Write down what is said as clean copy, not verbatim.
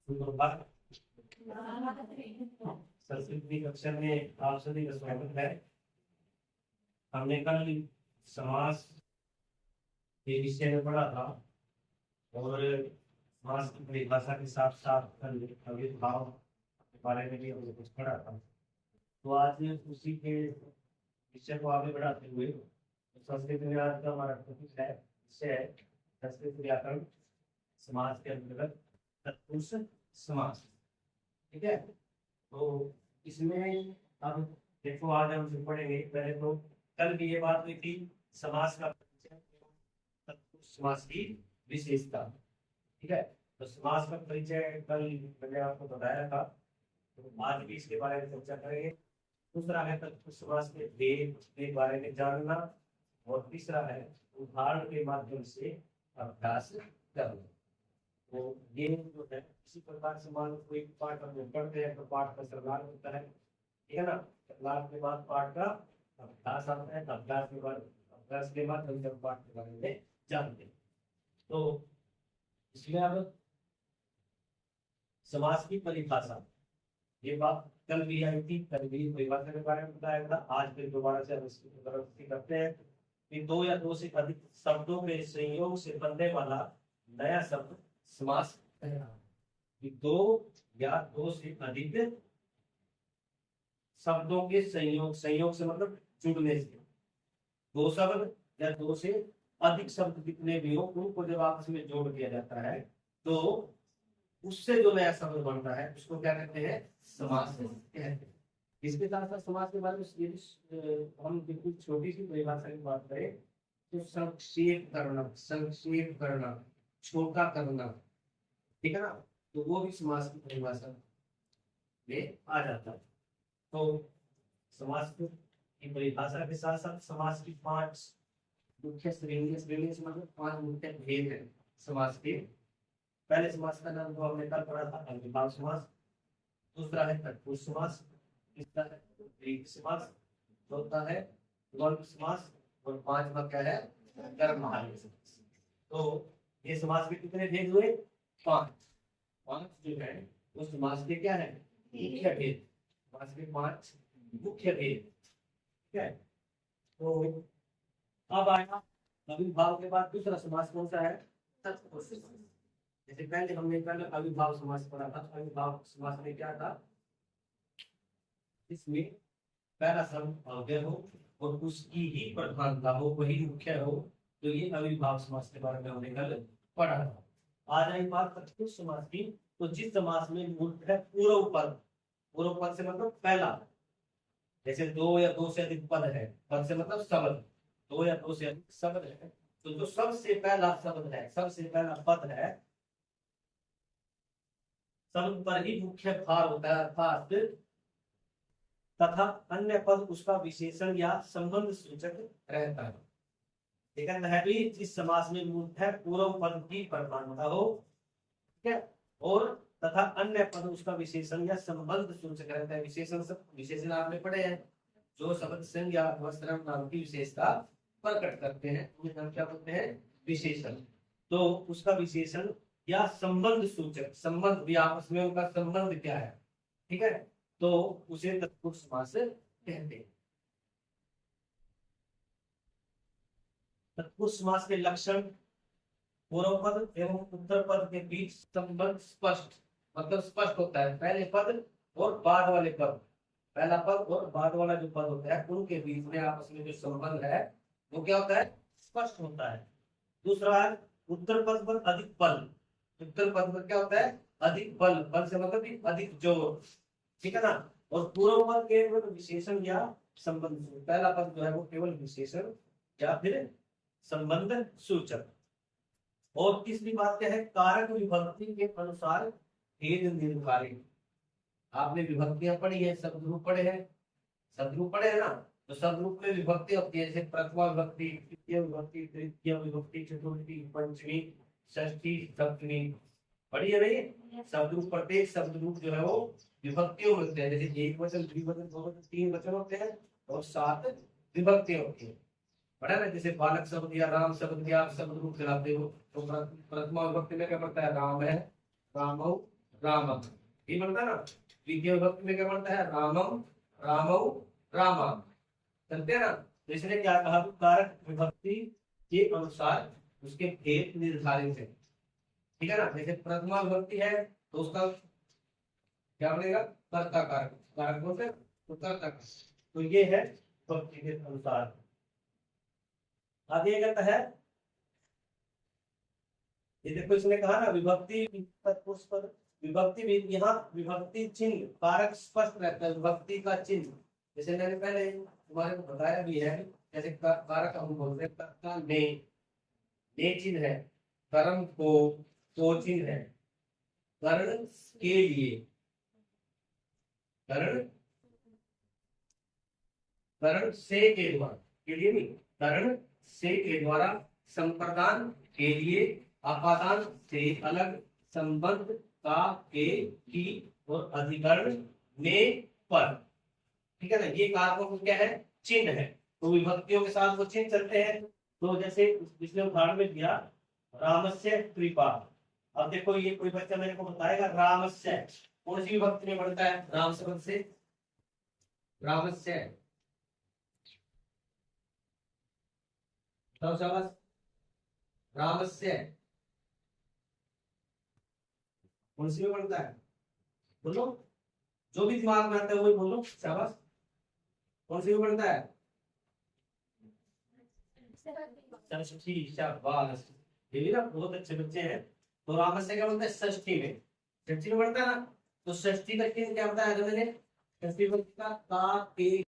सुप्रभात। संस्कृत कक्षा में आप सभी का स्वागत है। हमने कल समास के विषय में पढ़ा था और समास की परिभाषा के साथ साथ अविर्भाव के बारे में भी हमने कुछ पढ़ा था। तो आज उसी के विषय को आगे बढ़ाते हुए संस्कृत व्याकरण का हमारा टॉपिक है, विषय है संस्कृत व्याकरण समास के अंतर्गत तत्पुरुष समास। ठीक है, तो इसमें अब देखो आज हम पढ़ेंगे। पहले तो कल भी ये बात हुई थी समास का परिचय, तत्पुरुष समास की विशेषता। ठीक है, तो समास का परिचय कल मैंने आपको बताया था, तो आज भी इसके बारे में चर्चा करेंगे। दूसरा है तत्पुरुष समास के भेद के बारे में जानना, और तीसरा है उदाहरण के माध्यम से अभ्यास करना। तो ये जो है इसी प्रकार से मान लो कोई पाठ हम पढ़ते हैं तो पाठ का श्रृंगार होता है, ठीक है ना। श्रृंगार के बाद पाठ का अभ्यास आता है, अभ्यास के बाद हम जब पाठ के बारे में जानते हैं। तो इसमें अब समास की परिभाषा, ये बात कल भी आई थी, कल भी परिभाषा के बारे में बताया था। आज फिर दोबारा से हम इसकी पुनरावृत्ति करते हैं कि दो या दो से अधिक शब्दों के संयोग से बनने वाला नया शब्द समास कहलाता है। दो या दो से अधिक शब्दों के संयोग से मतलब जुड़ने से, दो शब्द या दो से अधिक शब्द कितने भी हो उनको जब आपस में जोड़ दिया जाता है तो उससे जो नया शब्द बनता है उसको क्या कहते हैं, समास कहते हैं। इसके साथ साथ समास के बारे में हम बिल्कुल छोटी सी परिभाषा की बात करें तो संक्षेप करना, छोटा करना, ठीक है ना, तो वो भी समास की परिभाषा में आ जाता है। तो समास की परिभाषा के साथ साथ समास की 5 मुख्य श्रेणी मतलब 5 मुख्य भेद है समास के। पहले समास का नाम तो हमने कल पढ़ा था अविर्भाव समास, दूसरा है तत्पुरुष समास, तीसरा है द्वंद्व समास, चौथा है द्वंद्व समास, और 5वां क्या है, कर्मधारय समास। तो ये समास के कितने भेद हुए, 5 जो है वो समास के क्या है, मुख्य भेद। समास के 5 मुख्य भेद, ठीक है। तो अब आया अविर्भाव के बाद दूसरा समास कौन सा है, तत्पुरुष समास। जैसे पहले हमने अविर्भाव समास पढ़ा था। अविर्भाव समास में क्या था, इसमें पहला शब्द अव्यय हो और उसकी ही प्रधानता हो, वही मुख्य हो, तो ये अविर्भाव समास के बारे में हमने कल पढ़ा था। आज आई बात तत्पुरुष समास की। तो जिस समास में मूल है पूर्व पद से मतलब पहला, जैसे दो या दो से अधिक पद है, पद से मतलब शब्द, दो या दो से अधिक शब्द है, तो जो सबसे पहला शब्द है, सबसे पहला पद है, शब्द पर ही मुख्य भार होता है अर्थात तथा अन्य पद उसका विशेषण या संबंध सूचक रहता है। ठीक है, जिस समास में मूल है पूर्व पद की प्रधानता हो, ठीक है, और तथा अन्य पद उसका विशेषण या संबंध सूचक रहता है। विशेषण आपने पढ़े हैं, जो शब्द संज्ञा या अवसर्म नाम की विशेषता प्रकट करते हैं उन्हें हम क्या बोलते हैं, विशेषण। तो उसका विशेषण या संबंध सूचक, संबंध भी आपस में उनका संबंध क्या है, ठीक है, तो उसे तत्पुरुष समास कहते हैं। तत्पुरुष समास के लक्षण, पूर्व पद एवं उत्तर पद के बीच संबंध स्पष्ट, मतलब स्पष्ट होता है। पहले पद और बाद वाले पद, पहला पद और बाद वाला जो पद होता है उनके बीच में आपस में जो संबंध है वो क्या होता है, स्पष्ट होता है। दूसरा है उत्तर पद पर अधिक बल, उत्तर पद पर क्या होता है, अधिक बल, बल से मतलब अधिक जोर, ठीक है ना। और पूर्व पद केवल विशेषण या संबंध, पहला पद जो है वो केवल विशेषण या फिर संबंध सूचक। और तीसरी बात क्या है, कारक विभक्ति के अनुसार भेद निर्धारित। आपने विभक्तियां पढ़ी है, शब्द रूप पढ़े हैं, शब्द रूप पढ़े हैं ना, तो शब्द रूप में विभक्ति होती है, जैसे प्रथमा विभक्ति, द्वितीय विभक्ति, तृतीय विभक्ति, चतुर्थी, पंचमी, षष्ठी, सप्तमी, पढ़ी है नहीं। शब्द रूप, प्रत्येक शब्द रूप जो है वो विभक्तियों में होते हैं, जैसे एक वचन, द्विवचन, बहुवचन, 3 वचन होते हैं और 7 विभक्तियां होती है, पढ़ा ना। जैसे बालक शब्द या राम शब्द या शब्द रूप चलाते हो तो प्रथमा विभक्ति में क्या पड़ता है, राम है, रामौ, रामम, ये बनता है ना। द्वितीय विभक्ति में क्या बनता है, रामम रामौ रामम, समझते हैं ना। तो इसने क्या कहा, कारक विभक्ति के अनुसार उसके भेद निर्धारित है, ठीक है ना। जैसे प्रथमा विभक्ति है तो उसका क्या बनेगा, कर्ता कारक, कारक बोलते हैं तो कर्ता कारक। तो ये है विभक्ति के अनुसार। आगे कहता है, ये देखो इसने कहा ना विभक्ति पुष्प पर, विभक्ति भी यहाँ विभक्ति चिन्ह कारक स्पष्ट रहता है, विभक्ति का चिन्ह। जैसे मैंने पहले तुम्हारे को बताया भी है, जैसे कारक हम बोलते हैं कर्ता ने चिन्ह है, कर्म को चिन्ह है, कर्ण के लिए, कर्ण से के द्वारा, के लिए नहीं, कर्ण से के द्वारा, संप्रदान के लिए, आपादान से अलग, संबंध का के की, और अधिकरण में पर, ठीक है ना। ये कारकों को क्या है, चिन्ह है। तो विभक्तियों के साथ वो चिन्ह चलते हैं। तो जैसे पिछले उदाहरण में दिया रामस्य कृपा। अब देखो ये कोई बच्चा मेरे को बताएगा रामस्य कौन सी विभक्ति में बनता है, राम शब्द से, रामस्य, तो शाबाश, रामस्य कौन सी में बनता है, बोलो, जो भी दिमाग में आता है वही बोलो, शाबाश। कौन सी में बनता है, षष्ठी, शाबाश, ये भी ना बहुत अच्छे बच्चे हैं। तो रामस्य क्या बनता है, षष्ठी में, षष्ठी में बनता है ना। तो षष्ठी का चिन्ह क्या बताया था मैंने, षष्ठी विभक्ति का के